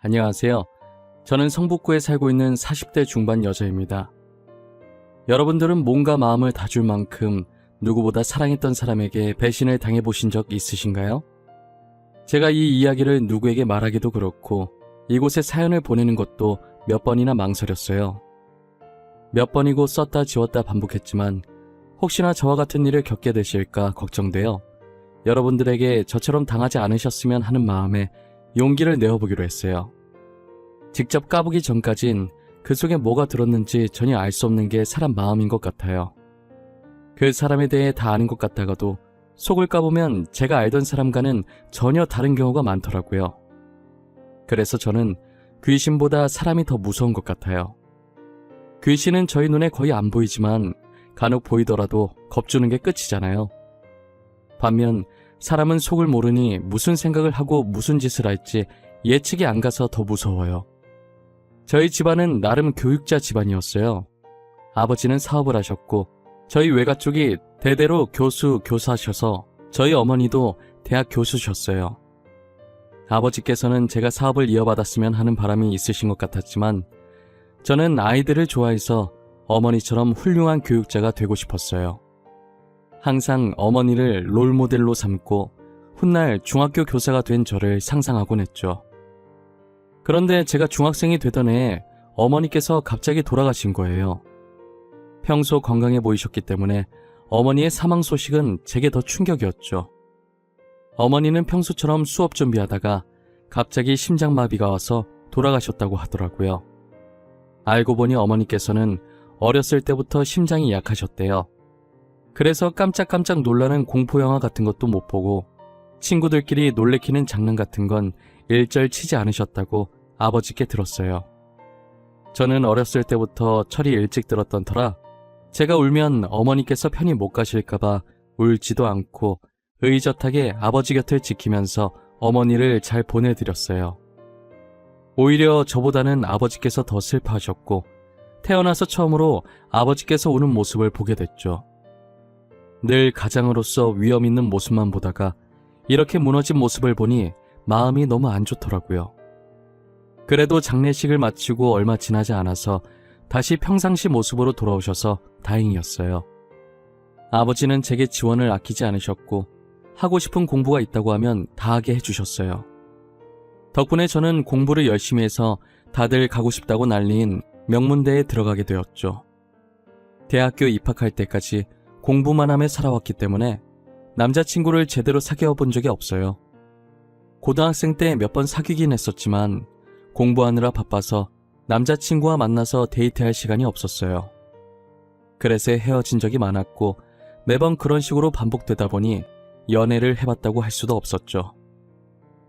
안녕하세요. 저는 성북구에 살고 있는 40대 중반 여자입니다. 여러분들은 몸과 마음을 다 줄 만큼 누구보다 사랑했던 사람에게 배신을 당해보신 적 있으신가요? 제가 이 이야기를 누구에게 말하기도 그렇고 이곳에 사연을 보내는 것도 몇 번이나 망설였어요. 몇 번이고 썼다 지웠다 반복했지만 혹시나 저와 같은 일을 겪게 되실까 걱정되어 여러분들에게 저처럼 당하지 않으셨으면 하는 마음에 용기를 내어보기로 했어요. 직접 까보기 전까진 그 속에 뭐가 들었는지 전혀 알 수 없는 게 사람 마음인 것 같아요. 그 사람에 대해 다 아는 것 같다가도 속을 까보면 제가 알던 사람과는 전혀 다른 경우가 많더라고요. 그래서 저는 귀신보다 사람이 더 무서운 것 같아요. 귀신은 저희 눈에 거의 안 보이지만 간혹 보이더라도 겁주는 게 끝이잖아요. 반면 사람은 속을 모르니 무슨 생각을 하고 무슨 짓을 할지 예측이 안 가서 더 무서워요. 저희 집안은 나름 교육자 집안이었어요. 아버지는 사업을 하셨고 저희 외가 쪽이 대대로 교사셔서 저희 어머니도 대학 교수셨어요. 아버지께서는 제가 사업을 이어받았으면 하는 바람이 있으신 것 같았지만 저는 아이들을 좋아해서 어머니처럼 훌륭한 교육자가 되고 싶었어요. 항상 어머니를 롤모델로 삼고 훗날 중학교 교사가 된 저를 상상하곤 했죠. 그런데 제가 중학생이 되던 해에 어머니께서 갑자기 돌아가신 거예요. 평소 건강해 보이셨기 때문에 어머니의 사망 소식은 제게 더 충격이었죠. 어머니는 평소처럼 수업 준비하다가 갑자기 심장마비가 와서 돌아가셨다고 하더라고요. 알고 보니 어머니께서는 어렸을 때부터 심장이 약하셨대요. 그래서 깜짝깜짝 놀라는 공포영화 같은 것도 못 보고 친구들끼리 놀래키는 장난 같은 건 일절 치지 않으셨다고 아버지께 들었어요. 저는 어렸을 때부터 철이 일찍 들었던 터라 제가 울면 어머니께서 편히 못 가실까봐 울지도 않고 의젓하게 아버지 곁을 지키면서 어머니를 잘 보내드렸어요. 오히려 저보다는 아버지께서 더 슬퍼하셨고 태어나서 처음으로 아버지께서 우는 모습을 보게 됐죠. 늘 가장으로서 위험 있는 모습만 보다가 이렇게 무너진 모습을 보니 마음이 너무 안 좋더라고요. 그래도 장례식을 마치고 얼마 지나지 않아서 다시 평상시 모습으로 돌아오셔서 다행이었어요. 아버지는 제게 지원을 아끼지 않으셨고 하고 싶은 공부가 있다고 하면 다 하게 해주셨어요. 덕분에 저는 공부를 열심히 해서 다들 가고 싶다고 난리인 명문대에 들어가게 되었죠. 대학교 입학할 때까지 공부만 하며 살아왔기 때문에 남자친구를 제대로 사귀어 본 적이 없어요. 고등학생 때 몇 번 사귀긴 했었지만 공부하느라 바빠서 남자친구와 만나서 데이트할 시간이 없었어요. 그래서 헤어진 적이 많았고 매번 그런 식으로 반복되다 보니 연애를 해봤다고 할 수도 없었죠.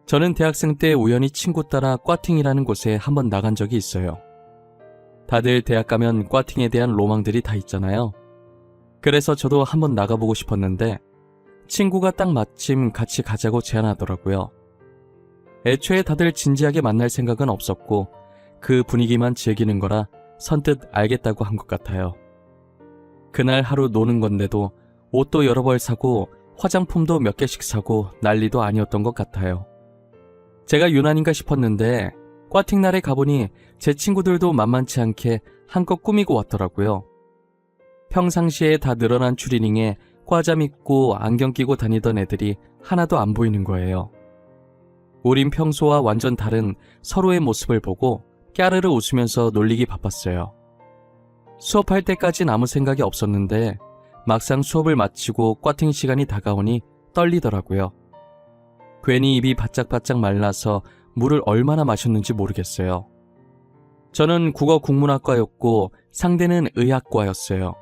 저는 대학생 때 우연히 친구 따라 꽈팅이라는 곳에 한번 나간 적이 있어요. 다들 대학 가면 꽈팅에 대한 로망들이 다 있잖아요. 그래서 저도 한번 나가보고 싶었는데 친구가 딱 마침 같이 가자고 제안하더라고요. 애초에 다들 진지하게 만날 생각은 없었고 그 분위기만 즐기는 거라 선뜻 알겠다고 한 것 같아요. 그날 하루 노는 건데도 옷도 여러 벌 사고 화장품도 몇 개씩 사고 난리도 아니었던 것 같아요. 제가 유난인가 싶었는데 꽈팅 날에 가보니 제 친구들도 만만치 않게 한껏 꾸미고 왔더라고요. 평상시에 다 늘어난 추리닝에 과잠 입고 안경 끼고 다니던 애들이 하나도 안 보이는 거예요. 우린 평소와 완전 다른 서로의 모습을 보고 까르르 웃으면서 놀리기 바빴어요. 수업할 때까진 아무 생각이 없었는데 막상 수업을 마치고 꽈팅 시간이 다가오니 떨리더라고요. 괜히 입이 바짝바짝 말라서 물을 얼마나 마셨는지 모르겠어요. 저는 국어 국문학과였고 상대는 의학과였어요.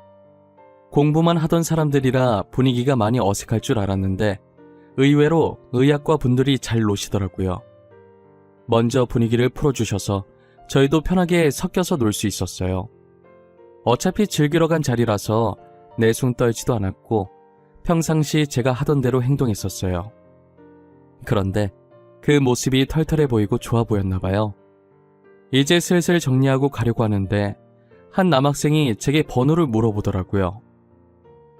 공부만 하던 사람들이라 분위기가 많이 어색할 줄 알았는데 의외로 의학과 분들이 잘 노시더라고요. 먼저 분위기를 풀어주셔서 저희도 편하게 섞여서 놀 수 있었어요. 어차피 즐기러 간 자리라서 내숭 떨지도 않았고 평상시 제가 하던 대로 행동했었어요. 그런데 그 모습이 털털해 보이고 좋아 보였나 봐요. 이제 슬슬 정리하고 가려고 하는데 한 남학생이 제게 번호를 물어보더라고요.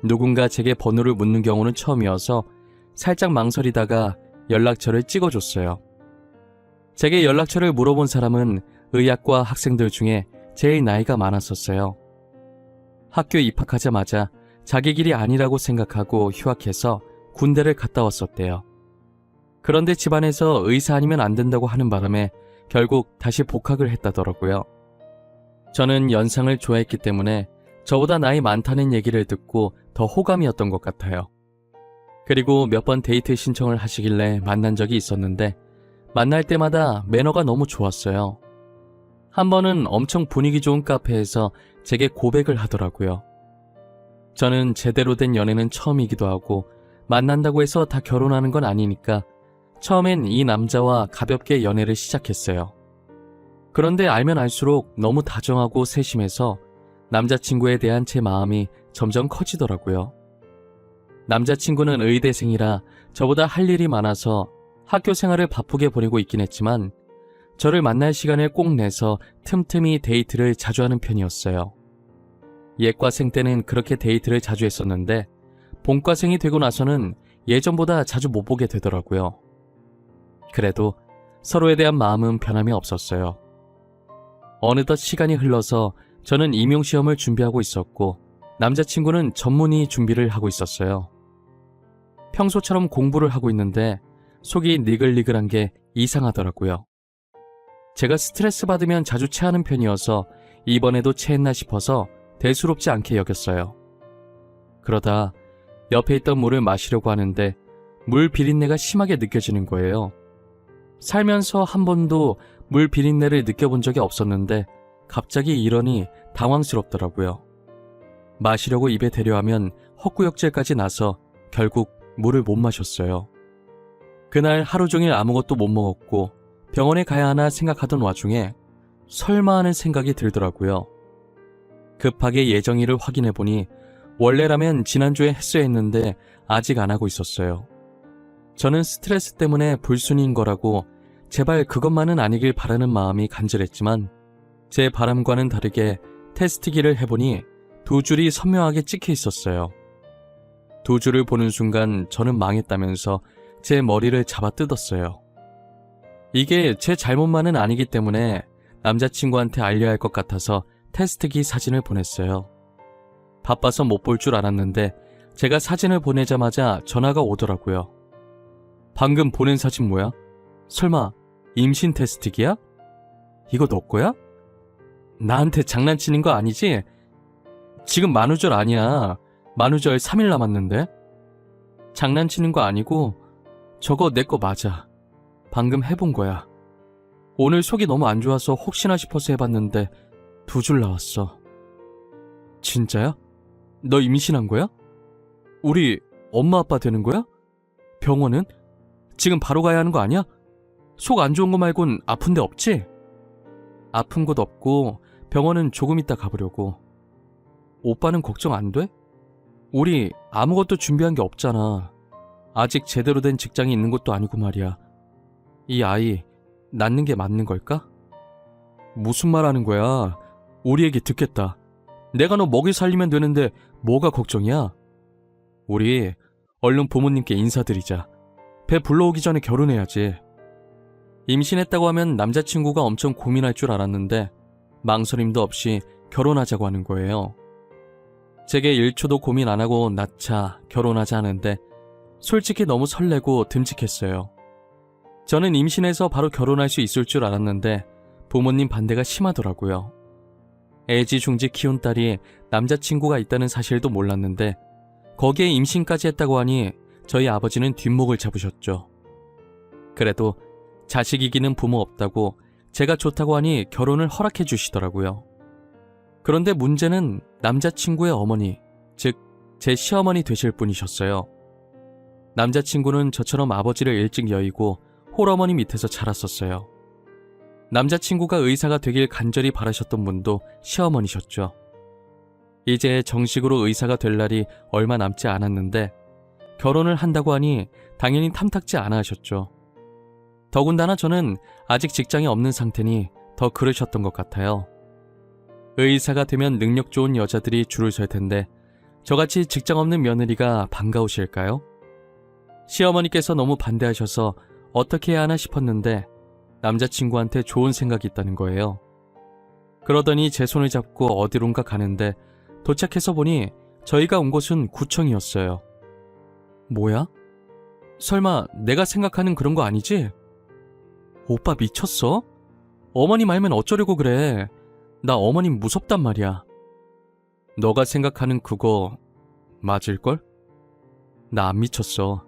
누군가 제게 번호를 묻는 경우는 처음이어서 살짝 망설이다가 연락처를 찍어줬어요. 제게 연락처를 물어본 사람은 의학과 학생들 중에 제일 나이가 많았었어요. 학교에 입학하자마자 자기 길이 아니라고 생각하고 휴학해서 군대를 갔다 왔었대요. 그런데 집안에서 의사 아니면 안 된다고 하는 바람에 결국 다시 복학을 했다더라고요. 저는 연상을 좋아했기 때문에 저보다 나이 많다는 얘기를 듣고 더 호감이었던 것 같아요. 그리고 몇 번 데이트 신청을 하시길래 만난 적이 있었는데 만날 때마다 매너가 너무 좋았어요. 한 번은 엄청 분위기 좋은 카페에서 제게 고백을 하더라고요. 저는 제대로 된 연애는 처음이기도 하고 만난다고 해서 다 결혼하는 건 아니니까 처음엔 이 남자와 가볍게 연애를 시작했어요. 그런데 알면 알수록 너무 다정하고 세심해서 남자친구에 대한 제 마음이 점점 커지더라고요. 남자친구는 의대생이라 저보다 할 일이 많아서 학교 생활을 바쁘게 보내고 있긴 했지만 저를 만날 시간을 꼭 내서 틈틈이 데이트를 자주 하는 편이었어요. 예과생 때는 그렇게 데이트를 자주 했었는데 본과생이 되고 나서는 예전보다 자주 못 보게 되더라고요. 그래도 서로에 대한 마음은 변함이 없었어요. 어느덧 시간이 흘러서 저는 임용시험을 준비하고 있었고 남자친구는 전문의 준비를 하고 있었어요. 평소처럼 공부를 하고 있는데 속이 니글니글한 게 이상하더라고요. 제가 스트레스 받으면 자주 체하는 편이어서 이번에도 체했나 싶어서 대수롭지 않게 여겼어요. 그러다 옆에 있던 물을 마시려고 하는데 물 비린내가 심하게 느껴지는 거예요. 살면서 한 번도 물 비린내를 느껴본 적이 없었는데 갑자기 이러니 당황스럽더라고요. 마시려고 입에 대려하면 헛구역질까지 나서 결국 물을 못 마셨어요. 그날 하루 종일 아무것도 못 먹었고 병원에 가야 하나 생각하던 와중에 설마 하는 생각이 들더라고요. 급하게 예정일을 확인해보니 원래라면 지난주에 했어야 했는데 아직 안 하고 있었어요. 저는 스트레스 때문에 불순이인 거라고 제발 그것만은 아니길 바라는 마음이 간절했지만 제 바람과는 다르게 테스트기를 해보니 2줄이 선명하게 찍혀 있었어요. 2줄을 보는 순간 저는 망했다면서 제 머리를 잡아 뜯었어요. 이게 제 잘못만은 아니기 때문에 남자친구한테 알려야 할 것 같아서 테스트기 사진을 보냈어요. 바빠서 못 볼 줄 알았는데 제가 사진을 보내자마자 전화가 오더라고요. 방금 보낸 사진 뭐야? 설마 임신 테스트기야? 이거 너 거야? 나한테 장난치는 거 아니지? 지금 만우절 아니야. 만우절 3일 남았는데. 장난치는 거 아니고 저거 내 거 맞아. 방금 해본 거야. 오늘 속이 너무 안 좋아서 혹시나 싶어서 해봤는데 2줄 나왔어. 진짜야? 너 임신한 거야? 우리 엄마 아빠 되는 거야? 병원은? 지금 바로 가야 하는 거 아니야? 속 안 좋은 거 말곤 아픈 데 없지? 아픈 곳 없고 병원은 조금 이따 가보려고. 오빠는 걱정 안 돼? 우리 아무것도 준비한 게 없잖아. 아직 제대로 된 직장이 있는 것도 아니고 말이야. 이 아이 낳는 게 맞는 걸까? 무슨 말 하는 거야? 우리 얘기 듣겠다. 내가 너 먹이 살리면 되는데 뭐가 걱정이야? 우리 얼른 부모님께 인사드리자. 배 불러오기 전에 결혼해야지. 임신했다고 하면 남자친구가 엄청 고민할 줄 알았는데 망설임도 없이 결혼하자고 하는 거예요. 제게 1초도 고민 안 하고 낳자, 결혼하자 하는데 솔직히 너무 설레고 듬직했어요. 저는 임신해서 바로 결혼할 수 있을 줄 알았는데 부모님 반대가 심하더라고요. 애지중지 키운 딸이 남자친구가 있다는 사실도 몰랐는데 거기에 임신까지 했다고 하니 저희 아버지는 뒷목을 잡으셨죠. 그래도 자식 이기는 부모 없다고 제가 좋다고 하니 결혼을 허락해 주시더라고요. 그런데 문제는 남자친구의 어머니, 즉 제 시어머니 되실 분이셨어요. 남자친구는 저처럼 아버지를 일찍 여의고 홀어머니 밑에서 자랐었어요. 남자친구가 의사가 되길 간절히 바라셨던 분도 시어머니셨죠. 이제 정식으로 의사가 될 날이 얼마 남지 않았는데 결혼을 한다고 하니 당연히 탐탁지 않아 하셨죠. 더군다나 저는 아직 직장이 없는 상태니 더 그러셨던 것 같아요. 의사가 되면 능력 좋은 여자들이 줄을 설 텐데 저같이 직장 없는 며느리가 반가우실까요? 시어머니께서 너무 반대하셔서 어떻게 해야 하나 싶었는데 남자친구한테 좋은 생각이 있다는 거예요. 그러더니 제 손을 잡고 어디론가 가는데 도착해서 보니 저희가 온 곳은 구청이었어요. 뭐야? 설마 내가 생각하는 그런 거 아니지? 오빠 미쳤어? 어머님 알면 어쩌려고 그래. 나 어머님 무섭단 말이야. 너가 생각하는 그거 맞을걸? 나 안 미쳤어.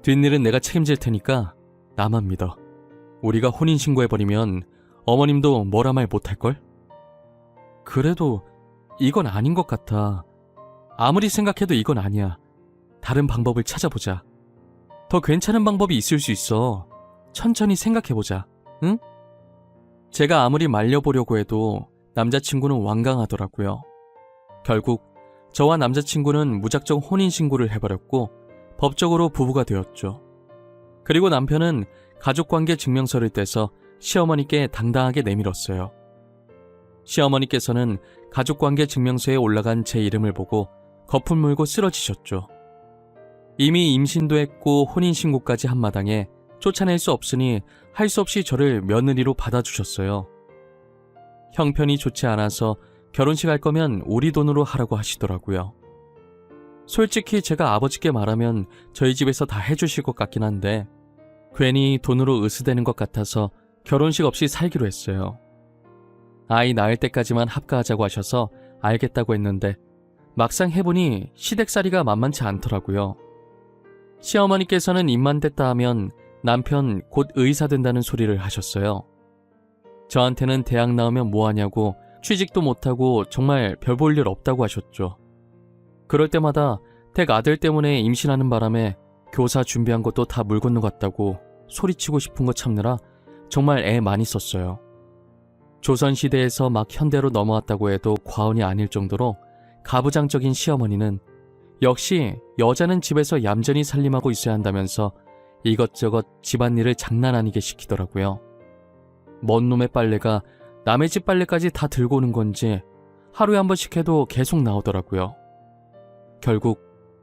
뒷일은 내가 책임질 테니까 나만 믿어. 우리가 혼인신고해버리면 어머님도 뭐라 말 못할걸? 그래도 이건 아닌 것 같아. 아무리 생각해도 이건 아니야. 다른 방법을 찾아보자. 더 괜찮은 방법이 있을 수 있어. 천천히 생각해보자. 응? 제가 아무리 말려보려고 해도 남자친구는 완강하더라고요. 결국 저와 남자친구는 무작정 혼인신고를 해버렸고 법적으로 부부가 되었죠. 그리고 남편은 가족관계 증명서를 떼서 시어머니께 당당하게 내밀었어요. 시어머니께서는 가족관계 증명서에 올라간 제 이름을 보고 거품 물고 쓰러지셨죠. 이미 임신도 했고 혼인신고까지 한 마당에 쫓아낼 수 없으니 할 수 없이 저를 며느리로 받아주셨어요. 형편이 좋지 않아서 결혼식 할 거면 우리 돈으로 하라고 하시더라고요. 솔직히 제가 아버지께 말하면 저희 집에서 다 해주실 것 같긴 한데 괜히 돈으로 으스대는 것 같아서 결혼식 없이 살기로 했어요. 아이 낳을 때까지만 합가하자고 하셔서 알겠다고 했는데 막상 해보니 시댁살이가 만만치 않더라고요. 시어머니께서는 입만 댔다 하면 남편 곧 의사 된다는 소리를 하셨어요. 저한테는 대학 나오면 뭐하냐고 취직도 못하고 정말 별 볼 일 없다고 하셨죠. 그럴 때마다 댁 아들 때문에 임신하는 바람에 교사 준비한 것도 다 물 건너갔다고 소리치고 싶은 거 참느라 정말 애 많이 썼어요. 조선시대에서 막 현대로 넘어왔다고 해도 과언이 아닐 정도로 가부장적인 시어머니는 역시 여자는 집에서 얌전히 살림하고 있어야 한다면서 이것저것 집안일을 장난 아니게 시키더라고요. 먼 놈의 빨래가 남의 집 빨래까지 다 들고 오는 건지 하루에 한 번씩 해도 계속 나오더라고요. 결국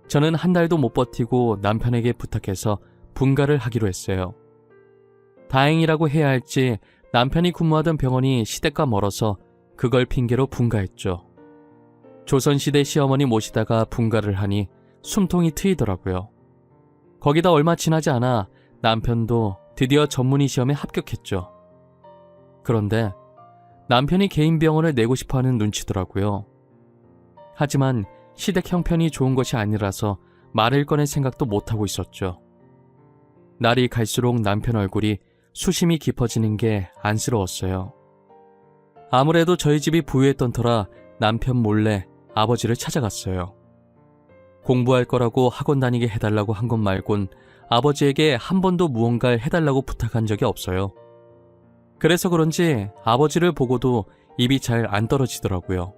저는 한 달도 못 버티고 남편에게 부탁해서 분가를 하기로 했어요. 다행이라고 해야 할지 남편이 근무하던 병원이 시댁과 멀어서 그걸 핑계로 분가했죠. 조선시대 시어머니 모시다가 분가를 하니 숨통이 트이더라고요. 거기다 얼마 지나지 않아 남편도 드디어 전문의 시험에 합격했죠. 그런데 남편이 개인 병원을 내고 싶어하는 눈치더라고요. 하지만 시댁 형편이 좋은 것이 아니라서 말을 꺼낼 생각도 못하고 있었죠. 날이 갈수록 남편 얼굴이 수심이 깊어지는 게 안쓰러웠어요. 아무래도 저희 집이 부유했던 터라 남편 몰래 아버지를 찾아갔어요. 공부할 거라고 학원 다니게 해달라고 한 것 말곤 아버지에게 한 번도 무언가를 해달라고 부탁한 적이 없어요. 그래서 그런지 아버지를 보고도 입이 잘 안 떨어지더라고요.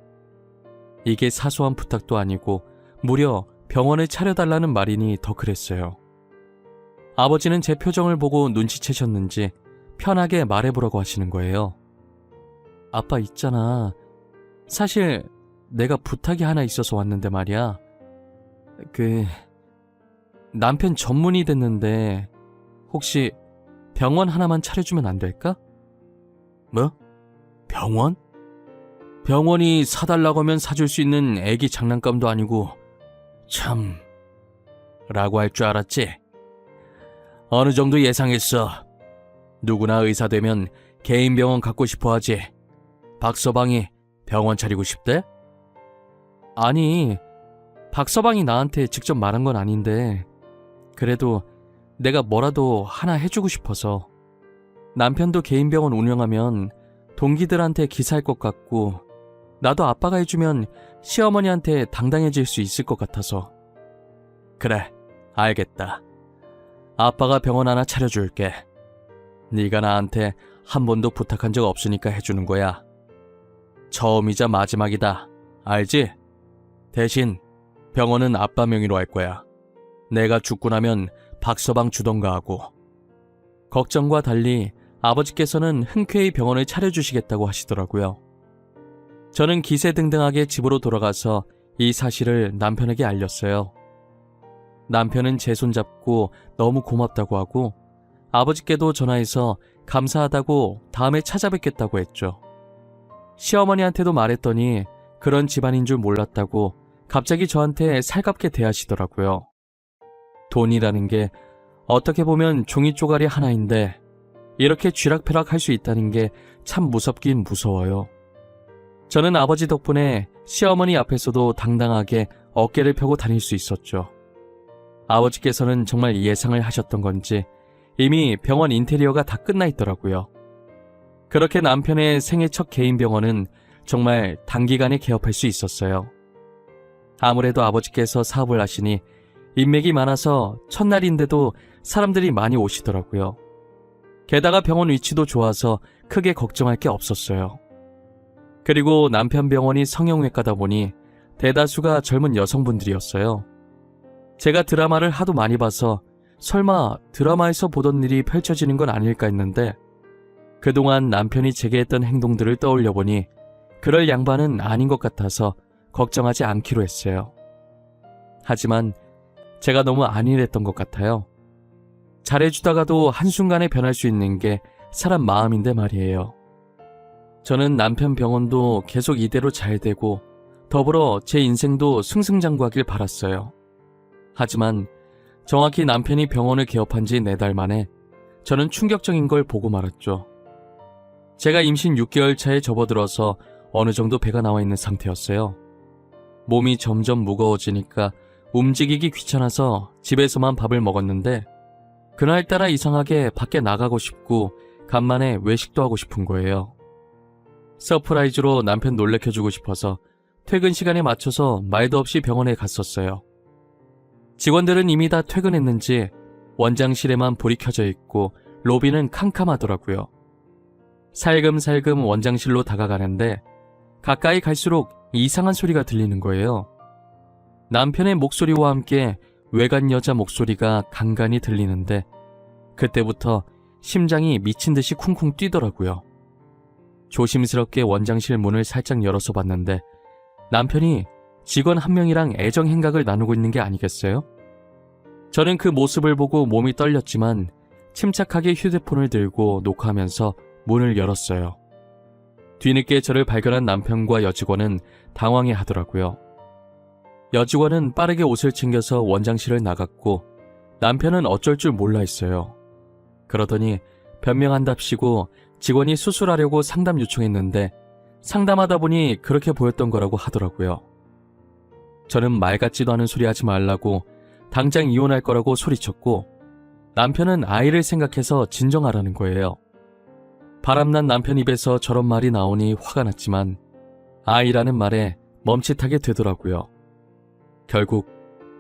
이게 사소한 부탁도 아니고 무려 병원을 차려달라는 말이니 더 그랬어요. 아버지는 제 표정을 보고 눈치채셨는지 편하게 말해보라고 하시는 거예요. 아빠 있잖아. 사실 내가 부탁이 하나 있어서 왔는데 말이야. 남편 전문의 됐는데 혹시 병원 하나만 차려주면 안 될까? 뭐? 병원? 병원이 사달라고 하면 사줄 수 있는 애기 장난감도 아니고 참... 라고 할 줄 알았지? 어느 정도 예상했어. 누구나 의사 되면 개인 병원 갖고 싶어 하지. 박서방이 병원 차리고 싶대? 아니, 박서방이 나한테 직접 말한 건 아닌데 그래도 내가 뭐라도 하나 해주고 싶어서. 남편도 개인 병원 운영하면 동기들한테 기사할 것 같고 나도 아빠가 해주면 시어머니한테 당당해질 수 있을 것 같아서. 그래, 알겠다. 아빠가 병원 하나 차려줄게. 네가 나한테 한 번도 부탁한 적 없으니까 해주는 거야. 처음이자 마지막이다. 알지? 대신 병원은 아빠 명의로 할 거야. 내가 죽고 나면 박서방 주던가 하고. 걱정과 달리 아버지께서는 흔쾌히 병원을 차려주시겠다고 하시더라고요. 저는 기세등등하게 집으로 돌아가서 이 사실을 남편에게 알렸어요. 남편은 제 손잡고 너무 고맙다고 하고 아버지께도 전화해서 감사하다고 다음에 찾아뵙겠다고 했죠. 시어머니한테도 말했더니 그런 집안인 줄 몰랐다고 갑자기 저한테 살갑게 대하시더라고요. 돈이라는 게 어떻게 보면 종이 쪼가리 하나인데 이렇게 쥐락펴락 할 수 있다는 게 참 무섭긴 무서워요. 저는 아버지 덕분에 시어머니 앞에서도 당당하게 어깨를 펴고 다닐 수 있었죠. 아버지께서는 정말 예상을 하셨던 건지 이미 병원 인테리어가 다 끝나 있더라고요. 그렇게 남편의 생애 첫 개인 병원은 정말 단기간에 개업할 수 있었어요. 아무래도 아버지께서 사업을 하시니 인맥이 많아서 첫날인데도 사람들이 많이 오시더라고요. 게다가 병원 위치도 좋아서 크게 걱정할 게 없었어요. 그리고 남편 병원이 성형외과다 보니 대다수가 젊은 여성분들이었어요. 제가 드라마를 하도 많이 봐서 설마 드라마에서 보던 일이 펼쳐지는 건 아닐까 했는데 그동안 남편이 제게 했던 행동들을 떠올려 보니 그럴 양반은 아닌 것 같아서 걱정하지 않기로 했어요. 하지만 제가 너무 안일했던 것 같아요. 잘해주다가도 한순간에 변할 수 있는 게 사람 마음인데 말이에요. 저는 남편 병원도 계속 이대로 잘 되고 더불어 제 인생도 승승장구하길 바랐어요. 하지만 정확히 남편이 병원을 개업한 지 4달 만에 저는 충격적인 걸 보고 말았죠. 제가 임신 6개월 차에 접어들어서 어느 정도 배가 나와 있는 상태였어요. 몸이 점점 무거워지니까 움직이기 귀찮아서 집에서만 밥을 먹었는데 그날따라 이상하게 밖에 나가고 싶고 간만에 외식도 하고 싶은 거예요. 서프라이즈로 남편 놀래켜주고 싶어서 퇴근 시간에 맞춰서 말도 없이 병원에 갔었어요. 직원들은 이미 다 퇴근했는지 원장실에만 불이 켜져 있고 로비는 캄캄하더라고요. 살금살금 원장실로 다가가는데 가까이 갈수록 이상한 소리가 들리는 거예요. 남편의 목소리와 함께 외간 여자 목소리가 간간히 들리는데 그때부터 심장이 미친 듯이 쿵쿵 뛰더라고요. 조심스럽게 원장실 문을 살짝 열어서 봤는데 남편이 직원 한 명이랑 애정 행각을 나누고 있는 게 아니겠어요? 저는 그 모습을 보고 몸이 떨렸지만 침착하게 휴대폰을 들고 녹화하면서 문을 열었어요. 뒤늦게 저를 발견한 남편과 여직원은 당황해 하더라고요. 여직원은 빠르게 옷을 챙겨서 원장실을 나갔고 남편은 어쩔 줄 몰라 했어요. 그러더니 변명한답시고 직원이 수술하려고 상담 요청했는데 상담하다 보니 그렇게 보였던 거라고 하더라고요. 저는 말 같지도 않은 소리 하지 말라고 당장 이혼할 거라고 소리쳤고 남편은 아이를 생각해서 진정하라는 거예요. 바람난 남편 입에서 저런 말이 나오니 화가 났지만 아이라는 말에 멈칫하게 되더라고요. 결국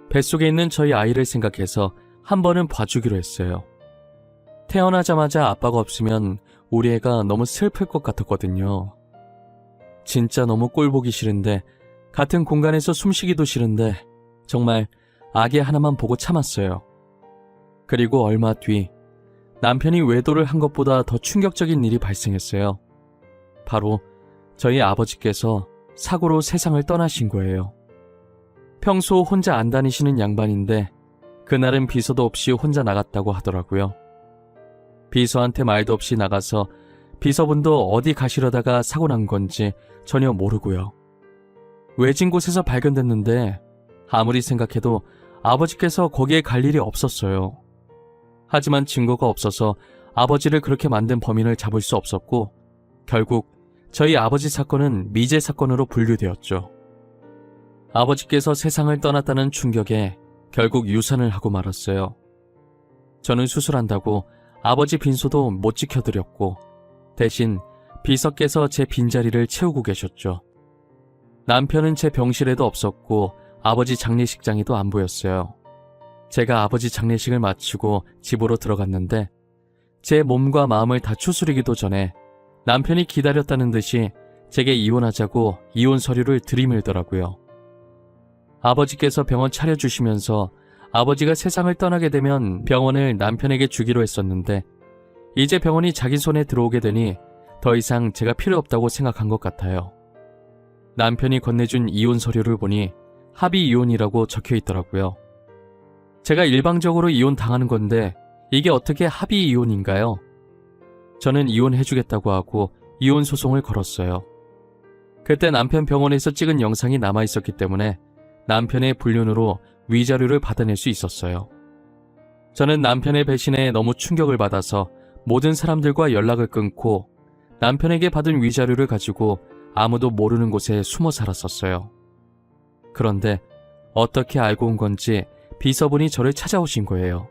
뱃속에 있는 저희 아이를 생각해서 한 번은 봐주기로 했어요. 태어나자마자 아빠가 없으면 우리 애가 너무 슬플 것 같았거든요. 진짜 너무 꼴보기 싫은데 같은 공간에서 숨쉬기도 싫은데 정말 아기 하나만 보고 참았어요. 그리고 얼마 뒤 남편이 외도를 한 것보다 더 충격적인 일이 발생했어요. 바로 저희 아버지께서 사고로 세상을 떠나신 거예요. 평소 혼자 안 다니시는 양반인데 그날은 비서도 없이 혼자 나갔다고 하더라고요. 비서한테 말도 없이 나가서 비서분도 어디 가시려다가 사고 난 건지 전혀 모르고요. 외진 곳에서 발견됐는데 아무리 생각해도 아버지께서 거기에 갈 일이 없었어요. 하지만 증거가 없어서 아버지를 그렇게 만든 범인을 잡을 수 없었고 결국 저희 아버지 사건은 미제 사건으로 분류되었죠. 아버지께서 세상을 떠났다는 충격에 결국 유산을 하고 말았어요. 저는 수술한다고 아버지 빈소도 못 지켜드렸고 대신 비서께서 제 빈자리를 채우고 계셨죠. 남편은 제 병실에도 없었고 아버지 장례식장에도 안 보였어요. 제가 아버지 장례식을 마치고 집으로 들어갔는데 제 몸과 마음을 다 추스리기도 전에 남편이 기다렸다는 듯이 제게 이혼하자고 이혼 서류를 들이밀더라고요. 아버지께서 병원 차려주시면서 아버지가 세상을 떠나게 되면 병원을 남편에게 주기로 했었는데 이제 병원이 자기 손에 들어오게 되니 더 이상 제가 필요 없다고 생각한 것 같아요. 남편이 건네준 이혼 서류를 보니 합의 이혼이라고 적혀 있더라고요. 제가 일방적으로 이혼 당하는 건데 이게 어떻게 합의 이혼인가요? 저는 이혼해주겠다고 하고 이혼 소송을 걸었어요. 그때 남편 병원에서 찍은 영상이 남아있었기 때문에 남편의 불륜으로 위자료를 받아낼 수 있었어요. 저는 남편의 배신에 너무 충격을 받아서 모든 사람들과 연락을 끊고 남편에게 받은 위자료를 가지고 아무도 모르는 곳에 숨어 살았었어요. 그런데 어떻게 알고 온 건지 비서분이 저를 찾아오신 거예요.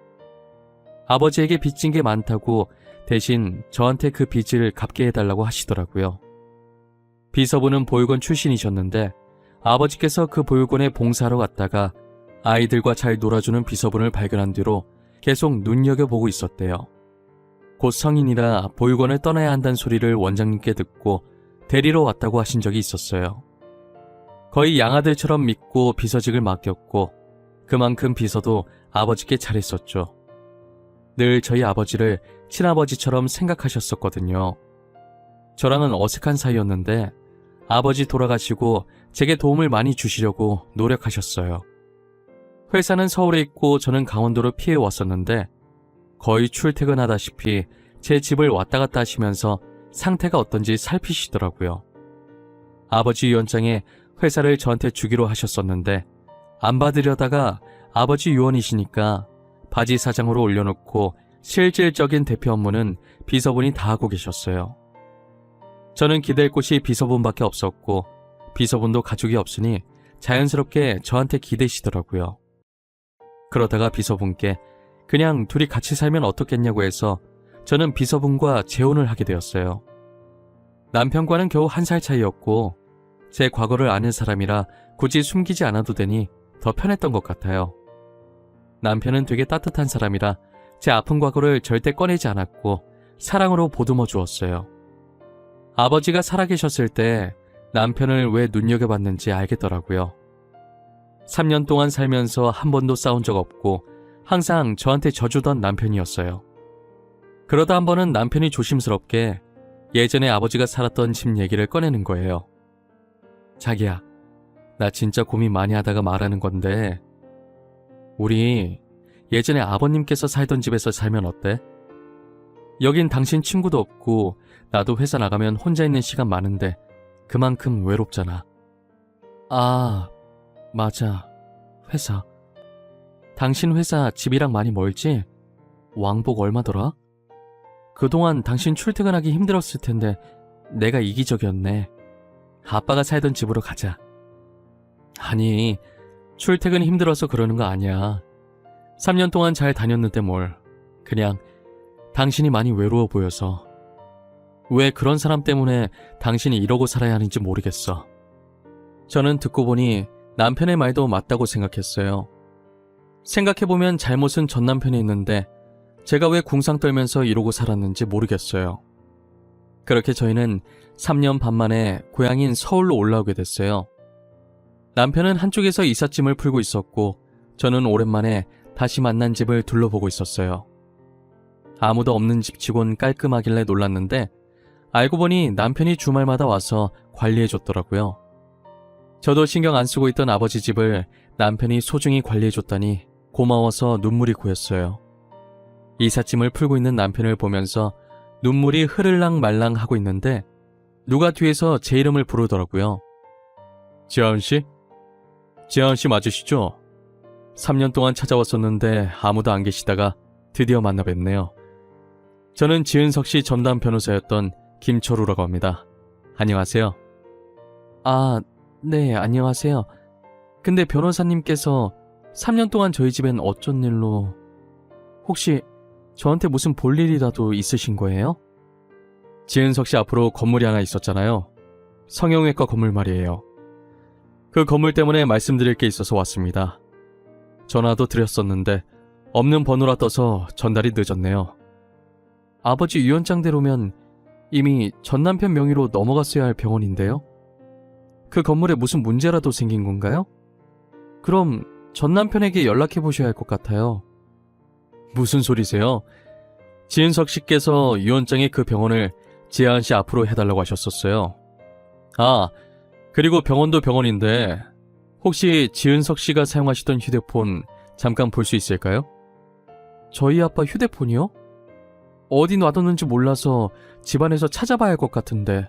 아버지에게 빚진 게 많다고 대신 저한테 그 빚을 갚게 해달라고 하시더라고요. 비서분은 보육원 출신이셨는데 아버지께서 그 보육원에 봉사하러 갔다가 아이들과 잘 놀아주는 비서분을 발견한 뒤로 계속 눈여겨보고 있었대요. 곧 성인이라 보육원을 떠나야 한다는 소리를 원장님께 듣고 데리러 왔다고 하신 적이 있었어요. 거의 양아들처럼 믿고 비서직을 맡겼고 그만큼 비서도 아버지께 잘했었죠. 늘 저희 아버지를 친아버지처럼 생각하셨었거든요. 저랑은 어색한 사이였는데 아버지 돌아가시고 제게 도움을 많이 주시려고 노력하셨어요. 회사는 서울에 있고 저는 강원도로 피해 왔었는데 거의 출퇴근하다시피 제 집을 왔다 갔다 하시면서 상태가 어떤지 살피시더라고요. 아버지 유언장에 회사를 저한테 주기로 하셨었는데 안 받으려다가 아버지 유언이시니까 바지 사장으로 올려놓고 실질적인 대표 업무는 비서분이 다 하고 계셨어요. 저는 기댈 곳이 비서분밖에 없었고 비서분도 가족이 없으니 자연스럽게 저한테 기대시더라고요. 그러다가 비서분께 그냥 둘이 같이 살면 어떻겠냐고 해서 저는 비서분과 재혼을 하게 되었어요. 남편과는 겨우 1살 차이였고 제 과거를 아는 사람이라 굳이 숨기지 않아도 되니 더 편했던 것 같아요. 남편은 되게 따뜻한 사람이라 제 아픈 과거를 절대 꺼내지 않았고 사랑으로 보듬어 주었어요. 아버지가 살아계셨을 때 남편을 왜 눈여겨봤는지 알겠더라고요. 3년 동안 살면서 한 번도 싸운 적 없고 항상 저한테 져주던 남편이었어요. 그러다 한 번은 남편이 조심스럽게 예전에 아버지가 살았던 집 얘기를 꺼내는 거예요. 자기야, 나 진짜 고민 많이 하다가 말하는 건데 우리 예전에 아버님께서 살던 집에서 살면 어때? 여긴 당신 친구도 없고 나도 회사 나가면 혼자 있는 시간 많은데 그만큼 외롭잖아. 아, 맞아. 회사. 당신 회사 집이랑 많이 멀지? 왕복 얼마더라? 그동안 당신 출퇴근하기 힘들었을 텐데 내가 이기적이었네. 아빠가 살던 집으로 가자. 아니, 출퇴근이 힘들어서 그러는 거 아니야. 3년 동안 잘 다녔는데 뭘. 그냥 당신이 많이 외로워 보여서. 왜 그런 사람 때문에 당신이 이러고 살아야 하는지 모르겠어. 저는 듣고 보니 남편의 말도 맞다고 생각했어요. 생각해보면 잘못은 전 남편이 있는데 제가 왜 궁상 떨면서 이러고 살았는지 모르겠어요. 그렇게 저희는 3년 반 만에 고향인 서울로 올라오게 됐어요. 남편은 한쪽에서 이삿짐을 풀고 있었고 저는 오랜만에 다시 만난 집을 둘러보고 있었어요. 아무도 없는 집치곤 깔끔하길래 놀랐는데 알고 보니 남편이 주말마다 와서 관리해줬더라고요. 저도 신경 안 쓰고 있던 아버지 집을 남편이 소중히 관리해줬다니 고마워서 눈물이 고였어요. 이삿짐을 풀고 있는 남편을 보면서 눈물이 흐를랑 말랑 하고 있는데 누가 뒤에서 제 이름을 부르더라고요. 지아은씨? 지아은씨 맞으시죠? 3년 동안 찾아왔었는데 아무도 안 계시다가 드디어 만나 뵙네요. 저는 지은석씨 전담 변호사였던 김철우라고 합니다. 안녕하세요. 아, 네, 안녕하세요. 근데 변호사님께서 3년 동안 저희 집엔 어쩐 일로... 혹시 저한테 무슨 볼 일이라도 있으신 거예요? 지은석씨 앞으로 건물이 하나 있었잖아요. 성형외과 건물 말이에요. 그 건물 때문에 말씀드릴 게 있어서 왔습니다. 전화도 드렸었는데 없는 번호라 떠서 전달이 늦었네요. 아버지 유언장대로면 이미 전 남편 명의로 넘어갔어야 할 병원인데요. 그 건물에 무슨 문제라도 생긴 건가요? 그럼 전 남편에게 연락해 보셔야 할 것 같아요. 무슨 소리세요? 지은석 씨께서 유언장에 그 병원을 지아은 씨 앞으로 해달라고 하셨었어요. 아, 그리고 병원도 병원인데 혹시 지은석 씨가 사용하시던 휴대폰 잠깐 볼 수 있을까요? 저희 아빠 휴대폰이요? 어디 놔뒀는지 몰라서 집안에서 찾아봐야 할 것 같은데.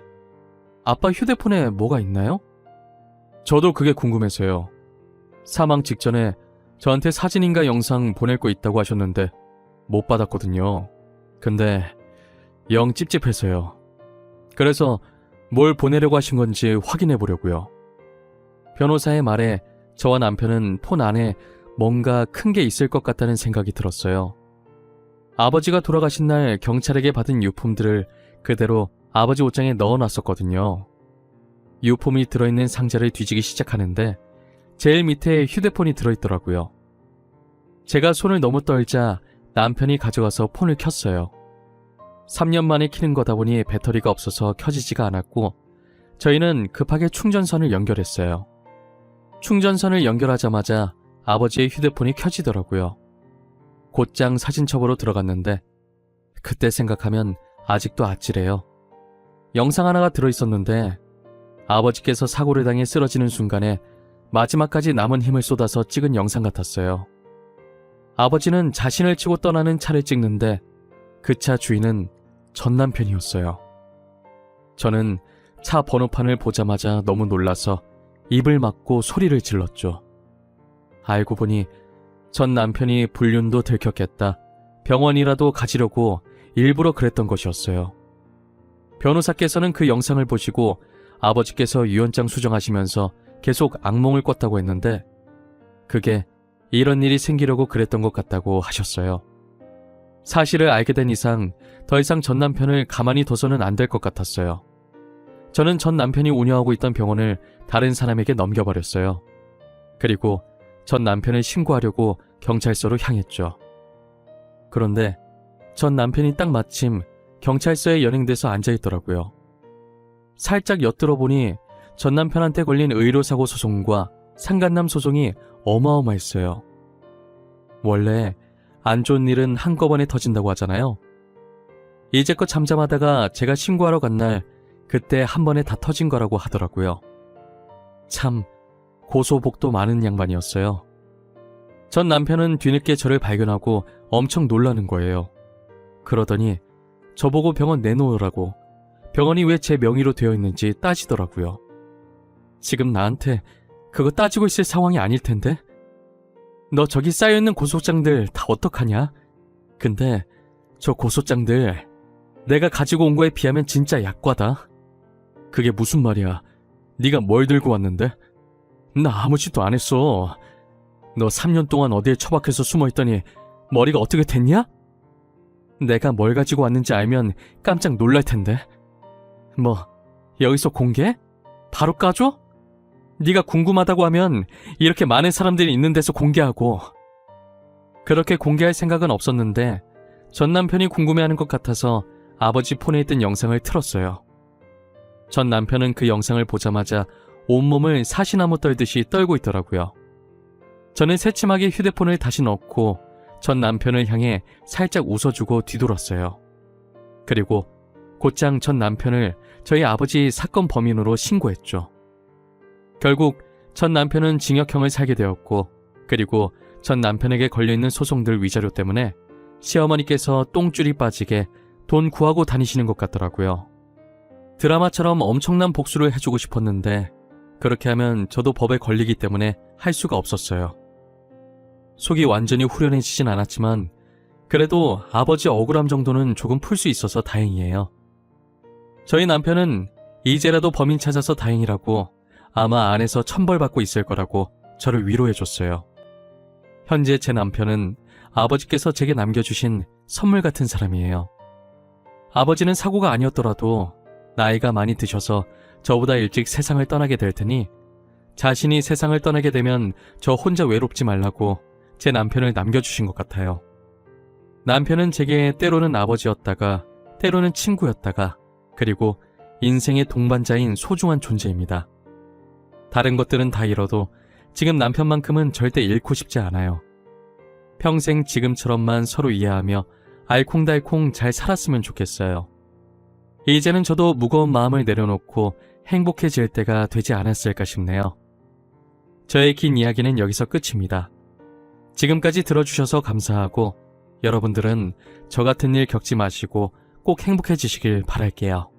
아빠 휴대폰에 뭐가 있나요? 저도 그게 궁금해서요. 사망 직전에 저한테 사진인가 영상 보낼 거 있다고 하셨는데 못 받았거든요. 근데 영 찝찝해서요. 그래서 뭘 보내려고 하신 건지 확인해 보려고요. 변호사의 말에 저와 남편은 폰 안에 뭔가 큰 게 있을 것 같다는 생각이 들었어요. 아버지가 돌아가신 날 경찰에게 받은 유품들을 그대로 아버지 옷장에 넣어놨었거든요. 유품이 들어있는 상자를 뒤지기 시작하는데 제일 밑에 휴대폰이 들어있더라고요. 제가 손을 너무 떨자 남편이 가져가서 폰을 켰어요. 3년 만에 켜는 거다 보니 배터리가 없어서 켜지지가 않았고 저희는 급하게 충전선을 연결했어요. 충전선을 연결하자마자 아버지의 휴대폰이 켜지더라고요. 곧장 사진첩으로 들어갔는데 그때 생각하면 아직도 아찔해요. 영상 하나가 들어있었는데 아버지께서 사고를 당해 쓰러지는 순간에 마지막까지 남은 힘을 쏟아서 찍은 영상 같았어요. 아버지는 자신을 치고 떠나는 차를 찍는데 그 차 주인은 전 남편이었어요. 저는 차 번호판을 보자마자 너무 놀라서 입을 막고 소리를 질렀죠. 알고 보니 전 남편이 불륜도 들켰겠다, 병원이라도 가지려고 일부러 그랬던 것이었어요. 변호사께서는 그 영상을 보시고 아버지께서 유언장 수정하시면서 계속 악몽을 꿨다고 했는데 그게 이런 일이 생기려고 그랬던 것 같다고 하셨어요. 사실을 알게 된 이상 더 이상 전 남편을 가만히 둬서는 안 될 것 같았어요. 저는 전 남편이 운영하고 있던 병원을 다른 사람에게 넘겨버렸어요. 그리고 전 남편을 신고하려고 경찰서로 향했죠. 그런데 전 남편이 딱 마침 경찰서에 연행돼서 앉아있더라고요. 살짝 엿들어 보니 전 남편한테 걸린 의료사고 소송과 상간남 소송이 어마어마했어요. 원래 안 좋은 일은 한꺼번에 터진다고 하잖아요. 이제껏 잠잠하다가 제가 신고하러 간 날 그때 한 번에 다 터진 거라고 하더라고요. 참 고소복도 많은 양반이었어요. 전 남편은 뒤늦게 저를 발견하고 엄청 놀라는 거예요. 그러더니 저보고 병원 내놓으라고, 병원이 왜 제 명의로 되어 있는지 따지더라고요. 지금 나한테 그거 따지고 있을 상황이 아닐 텐데? 너 저기 쌓여있는 고소장들 다 어떡하냐? 근데 저 고소장들 내가 가지고 온 거에 비하면 진짜 약과다. 그게 무슨 말이야? 네가 뭘 들고 왔는데? 나 아무 짓도 안 했어. 너 3년 동안 어디에 처박혀서 숨어있더니 머리가 어떻게 됐냐? 내가 뭘 가지고 왔는지 알면 깜짝 놀랄 텐데. 뭐 여기서 공개? 바로 까줘? 네가 궁금하다고 하면 이렇게 많은 사람들이 있는 데서 공개하고. 그렇게 공개할 생각은 없었는데 전 남편이 궁금해하는 것 같아서 아버지 폰에 있던 영상을 틀었어요. 전 남편은 그 영상을 보자마자 온몸을 사시나무 떨듯이 떨고 있더라고요. 저는 새침하게 휴대폰을 다시 넣고 전 남편을 향해 살짝 웃어주고 뒤돌았어요. 그리고 곧장 전 남편을 저희 아버지 사건 범인으로 신고했죠. 결국 전 남편은 징역형을 살게 되었고, 그리고 전 남편에게 걸려있는 소송들 위자료 때문에 시어머니께서 똥줄이 빠지게 돈 구하고 다니시는 것 같더라고요. 드라마처럼 엄청난 복수를 해주고 싶었는데 그렇게 하면 저도 법에 걸리기 때문에 할 수가 없었어요. 속이 완전히 후련해지진 않았지만 그래도 아버지 억울함 정도는 조금 풀 수 있어서 다행이에요. 저희 남편은 이제라도 범인 찾아서 다행이라고, 아마 안에서 천벌받고 있을 거라고 저를 위로해줬어요. 현재 제 남편은 아버지께서 제게 남겨주신 선물 같은 사람이에요. 아버지는 사고가 아니었더라도 나이가 많이 드셔서 저보다 일찍 세상을 떠나게 될 테니 자신이 세상을 떠나게 되면 저 혼자 외롭지 말라고 제 남편을 남겨주신 것 같아요. 남편은 제게 때로는 아버지였다가 때로는 친구였다가 그리고 인생의 동반자인 소중한 존재입니다. 다른 것들은 다 잃어도 지금 남편만큼은 절대 잃고 싶지 않아요. 평생 지금처럼만 서로 이해하며 알콩달콩 잘 살았으면 좋겠어요. 이제는 저도 무거운 마음을 내려놓고 행복해질 때가 되지 않았을까 싶네요. 저의 긴 이야기는 여기서 끝입니다. 지금까지 들어주셔서 감사하고 여러분들은 저 같은 일 겪지 마시고 꼭 행복해지시길 바랄게요.